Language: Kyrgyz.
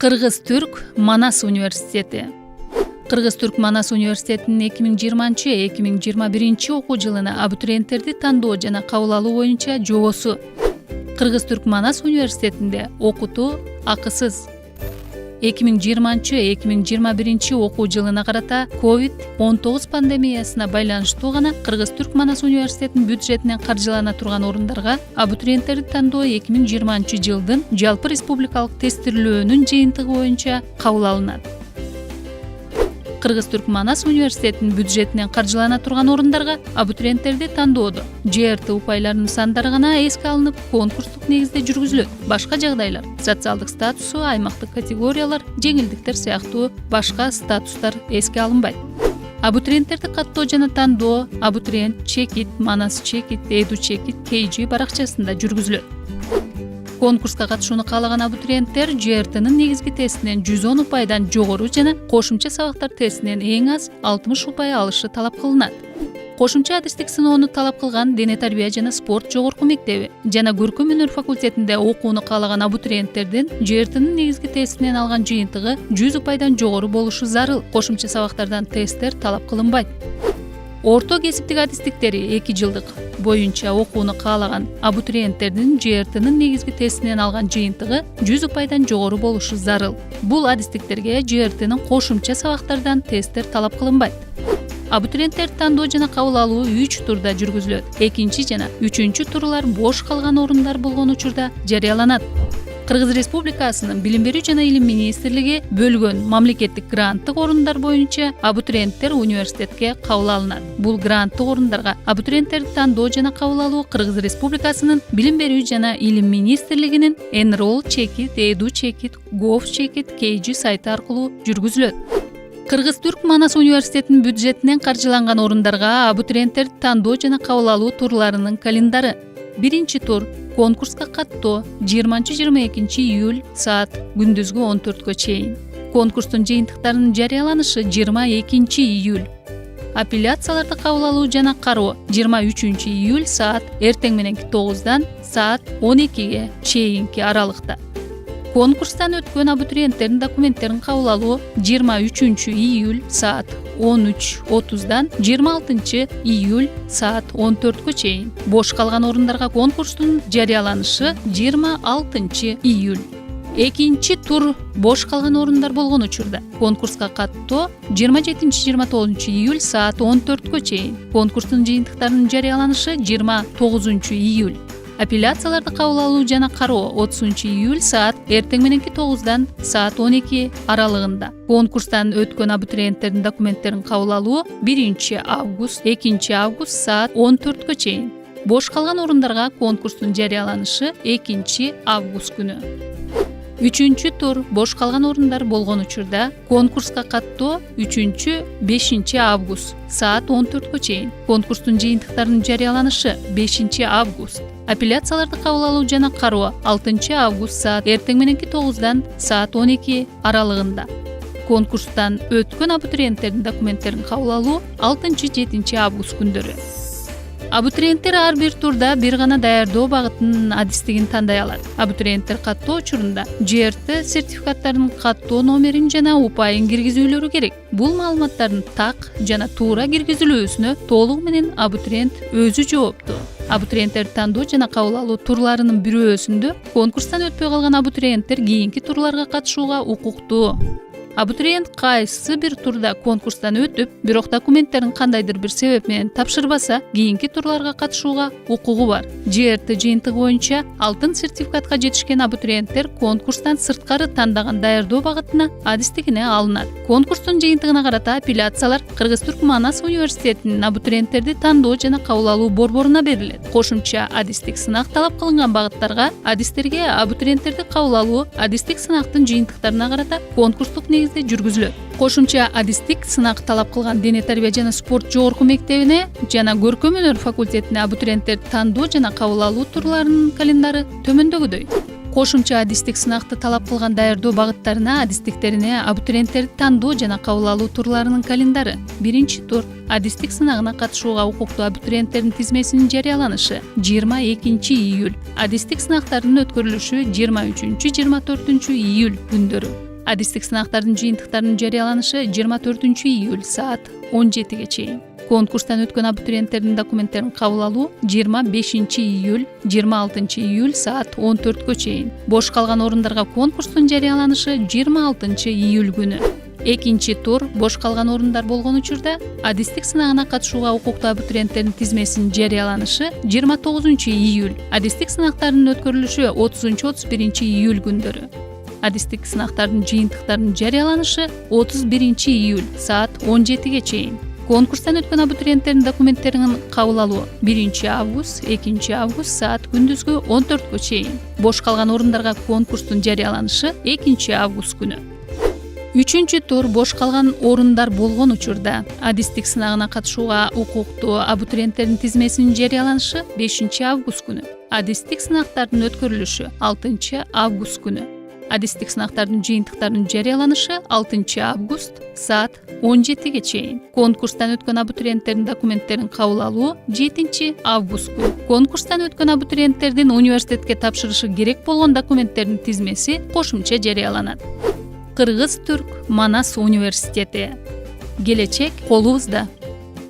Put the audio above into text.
Кыргыз-Түрк Манас университети. Кыргыз-Түрк Манас университетинин 2020-2021 окуу жылына абитуриенттерди тандоо жана кабыл алуу боюнча жобосу. Кыргыз-Түрк Манас университетинде окутуу акысыз. 2020-2021 окуу жылына карата COVID-19 пандемиясына байланыштуу гана Кыргыз-Түрк Манас университетинин бюджетинен каржылана турган орундарга абитуриенттерди тандоо 2020 жылдын жалпы республикалык тестирлөөнүн жыйынтыгы боюнча кабыл алынат. Кыргыз-Түрк Манас университетинин бюджетинен каржылана турган орундарга абитуриенттерди тандоодо ЖРТ упайларынын сандары гана эске алынып, конкурстук негизде жүргүзүлөт. Башка жагдайлар, социалдык статусу, аймактык категориялар, жеңилдиктер сыяктуу башка статустар эске алынбайт. Абитуриенттерди каттоо жана тандоо абитуриент чекит, Манас чекит, Эду чекит KG баракчасында жүргүзүлөт. Конкурска катышууну каалаган абитуриенттер ЖРТнын негизги тестинен 110 упайдан жогору жана кошумча сабактар тестинен эң аз 60 упай алышы талап кылынат. Кошумча адистик сыноону талап кылган Дене тарбия жана спорт жогорку мектеби жана көркөм өнөр факультетинде окууну каалаган абитуриенттердин ЖРТнын негизги тестинен алган жыйынтыгы 100 упайдан жогору болушу зарыл. Кошумча сабактардан тесттер талап кылынбайт. Орто кесиптик адистиктери 2 жылдык боюнча окууну каалаган абитуриенттердин ЖРТнын негизги тестинен алган жыйынтыгы 100 упайдан жогору болушу зарыл. Бул адистиктерге ЖРТнын кошумча сабактардан тесттер талап кылынбайт. Абитуриенттерди тандоо жана кабыл алуу 3 турда жүргүзүлөт. Экинчи жана 3-чү турлар бош калган орундар болгон учурда жарыяланат. Кыргыз Республикасынын Билим берүү жана Илим министрлиги бөлгөн мамлекеттик гранттык орундар боюнча абитуриенттер университетке кабыл алынат. Бул гранттык орундарга абитуриенттерди тандоо жана кабыл алуу Кыргыз Республикасынын Билим берүү жана Илим министрлигинин Enroll чекит, Edu чекит, Gov чекит KG сайты аркылуу жүргүзүлөт. Кыргыз-Түрк Манас университетинин бюджетинен каржыланган орундарга абитуриенттерди тандоо жана кабыл алуу турларынын календары. Биринчи тур конкурска каттоо 20-22 июль саат күндүзгү 14-кө чейин. Конкурстун жыйынтыктарынын жарыяланышы 22 июль. Апелляцияларды кабыл алуу жана кароо 23 июль саат эртең мененки 9-дан саат 12-ге чейинки аралыкта. Конкурстан өткөн абитуриенттердин документтерин кабыл алуу 23 июль саат 13:30-дан 26 июль саат 14-кө чейин. Бош калган орундарга конкурстун жарыяланышы 26 июль. Экинчи тур бош калган орундар болгон учурда конкурска каттоо 27-29 июль саат 14-кө чейин. Конкурстун жыйынтыктарынын жарыяланышы 29 июль. Апелляцияларды кабыл алуу жана кароо 30 июль саат эртең мененки 9-дан саат 12 аралыгында. Конкурстан өткөн абитуриенттердин документтерин кабыл алуу 1 август, 2 август саат 14-кө чейин. Бош калган орундарга конкурстун жарыяланышы 2 август күнү. Үчүнчү тур бош калган орундар болгон учурда конкурска каттоо 3-5 август саат 14-кө чейин. Конкурстун жыйынтыктарынын жарыяланышы 5 август. Апелляцияларды кабыл алуу жана кароо 6 август саат эртең мененки 9-дан саат 12 аралыгында. Конкурстан өткөн абитуриенттердин документтерин кабыл алуу 6-7 август күндөрү. Абитуриенттер ар бир турда бир гана даярдоо багытынын адистигин тандай алат. Абитуриенттер каттоо учурунда ЖРТ сертификаттарынын каттоо номерин жана упайын киргизүүлөрү керек. Бул маалыматтардын так жана туура киргизилүүсүнө толугу менен абитуриент өзү жооптуу. Абитуриенттерди тандоо жана кабыл алуу турларынын бирөөсүндө конкурстан өтпөй калган абитуриенттер кийинки турларга катышууга укуктуу. Абитуриент кайсы бир турда конкурстан өтүп, бирок документтерин кандайдыр бир себеп менен тапшырбаса, кийинки турларга катышууга укугу бар. ЖРТ жыйынтыгы боюнча алтын сертификатка жетишкен абитуриенттер конкурстан сырткары тандаган даярдоо багытына адистигине алынат. Конкурстун жыйынтыгына карата апелляциялар Кыргыз-Түрк Манас университетинин абитуриенттерди тандоо жана кабыл алуу борборуна берилет. Кошумча адистик сынак талап кылынган багыттарга адистерге абитуриенттерди кабыл алуу адистик сынактын жыйынтыктарына карата конкурстук негизде жүргүзүлөт. Кошумча адистик сынак талап кылган Дене тарбия жана спорт жогорку мектебине жана көркөм өнөр факультетине абитуриенттерди тандоо жана кабыл алуу турларынын календары төмөндөгүдөй. Кошумча адистик сынакты талап кылган даярдоо багыттарына адистиктерине абитуриенттерди тандоо жана кабыл алуу турларынын календары. Биринчи тур адистик сынагына катышууга укуктуу абитуриенттердин тизмесинин жарыяланышы 22 июль. Адистик сынактарынын өткөрүлүшү 23-24 июль күндөрү. Адистик сынактардын жыйынтыктарынын жарыяланышы 24-июль саат 17-ге чейин. Конкурстан өткөн абитуриенттердин документтерин кабыл алуу 25-июль 26-июль саат 14-кө чейин. Бош калган орундарга конкурстун жарыяланышы 26-июль күнү. Экинчи тур бош калган орундар болгон учурда адистик сынагына катышууга укуктуу абитуриенттердин тизмесинин жарыяланышы 29-июль, адистик сынактарынын өткөрүлүшү 30-31-июль күндөрү. Адистик сынактардын жыйынтыктарынын жарыяланышы 31-июль саат 17-ге чейин. Конкурстан өткөн абитуриенттердин документтерин кабыл алуу 1-август, 2-август саат күндүзгү 14-кө чейин. Бош калган орундарга конкурстун жарыяланышы 2-август күнү. Үчүнчү тур бош калган орундар болгон учурда адистик сынагына катышууга укуктуу абитуриенттердин тизмесинин жарыяланышы 5-август күнү. Адистик сынактардын өткөрүлүшү 6-август күнү. Адистик сынактардын жыйынтыктарынын жарыяланышы 6-август саат 17-ге чейин. Конкурстан өткөн абитуриенттердин документтерин кабыл алуу 7-август күнү. Конкурстан өткөн абитуриенттердин университетке тапшырышы керек болгон документтердин тизмеси кошумча жарыяланат. Кыргыз-Түрк Манас университети. Келечек колубузда.